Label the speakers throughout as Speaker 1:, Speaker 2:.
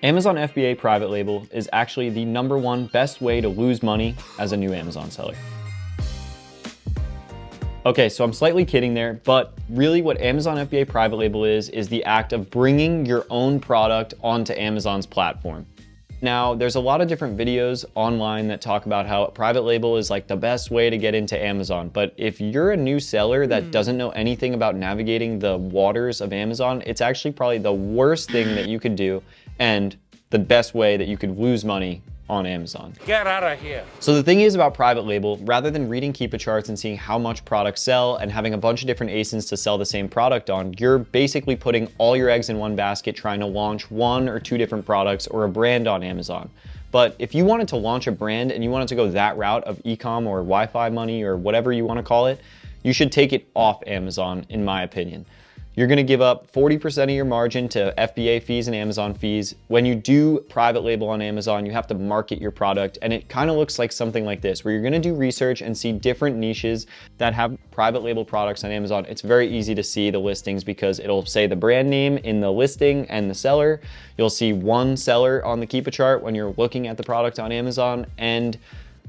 Speaker 1: Amazon FBA private label is actually the #1 best way to lose money as a new Amazon seller. Okay, so I'm slightly kidding there, but really what Amazon FBA private label is the act of bringing your own product onto Amazon's platform. Now, there's a lot of different videos online that talk about how private label is like the best way to get into Amazon. But if you're a new seller that doesn't know anything about navigating the waters of Amazon, it's actually probably the worst thing that you could do and the best way that you could lose money on Amazon.
Speaker 2: Get out of here.
Speaker 1: So the thing is about private label, rather than reading Keepa charts and seeing how much products sell and having a bunch of different ASINs to sell the same product on, you're basically putting all your eggs in one basket trying to launch 1 or 2 different products or a brand on Amazon. But if you wanted to launch a brand and you wanted to go that route of e-com or Wi-Fi money or whatever you want to call it, you should take it off Amazon, in my opinion. You're gonna give up 40% of your margin to FBA fees and Amazon fees. When you do private label on Amazon, you have to market your product, and it kind of looks like something like this, where you're gonna do research and see different niches that have private label products on Amazon. It's very easy to see the listings because it'll say the brand name in the listing and the seller. You'll see one seller on the Keepa chart when you're looking at the product on Amazon, and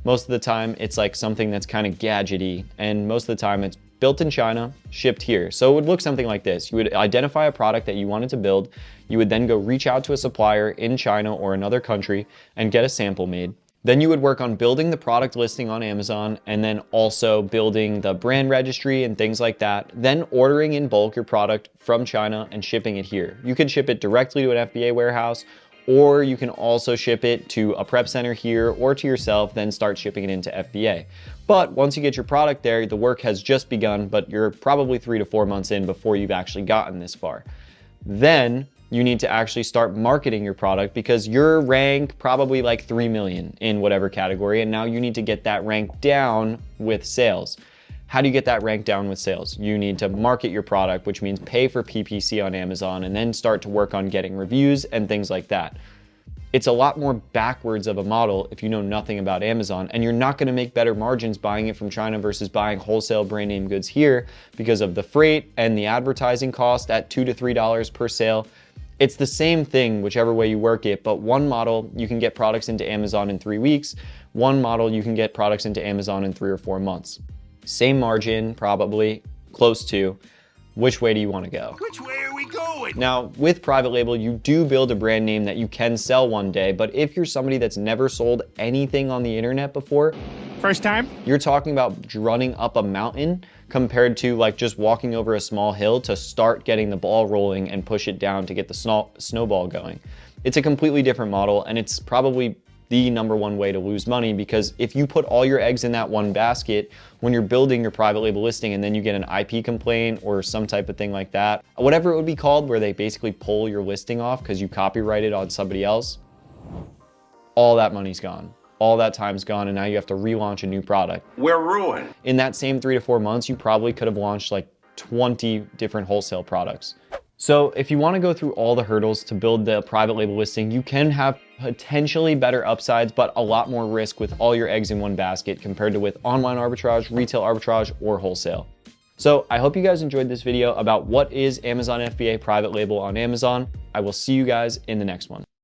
Speaker 1: most of the time it's like something that's kind of gadgety, and most of the time it's built in China, shipped here. So it would look something like this. You would identify a product that you wanted to build. You would then go reach out to a supplier in China or another country and get a sample made. Then you would work on building the product listing on Amazon and then also building the brand registry and things like that. Then ordering in bulk your product from China and shipping it here. You can ship it directly to an FBA warehouse, or you can also ship it to a prep center here or to yourself, then start shipping it into FBA. But once you get your product there, the work has just begun, but you're probably 3 to 4 months in before you've actually gotten this far. Then you need to actually start marketing your product because your rank probably like 3 million in whatever category, and now you need to get that rank down with sales. How do you get that rank down with sales? You need to market your product, which means pay for PPC on Amazon and then start to work on getting reviews and things like that. It's a lot more backwards of a model if you know nothing about Amazon, and you're not gonna make better margins buying it from China versus buying wholesale brand name goods here because of the freight and the advertising cost at $2 to $3 per sale. It's the same thing whichever way you work it, but one model you can get products into Amazon in 3 weeks, one model you can get products into Amazon in 3 or 4 months. Same margin, probably, close to. Which way do you want to go?
Speaker 2: Which way are we going?
Speaker 1: Now, with private label, you do build a brand name that you can sell one day, but if you're somebody that's never sold anything on the internet before,
Speaker 2: First time?
Speaker 1: you're talking about running up a mountain compared to like just walking over a small hill to start getting the ball rolling and push it down to get the snowball going. It's a completely different model, and it's probably the #1 way to lose money, because if you put all your eggs in that one basket when you're building your private label listing and then you get an IP complaint or some type of thing like that, whatever it would be called, where they basically pull your listing off because you copyrighted on somebody else, all that money's gone. All that time's gone, and now you have to relaunch a new product.
Speaker 2: We're ruined.
Speaker 1: In that same 3 to 4 months, you probably could have launched like 20 different wholesale products. So if you want to go through all the hurdles to build the private label listing, you can have potentially better upsides, but a lot more risk with all your eggs in one basket compared to with online arbitrage, retail arbitrage, or wholesale. So I hope you guys enjoyed this video about what is Amazon FBA private label on Amazon. I will see you guys in the next one.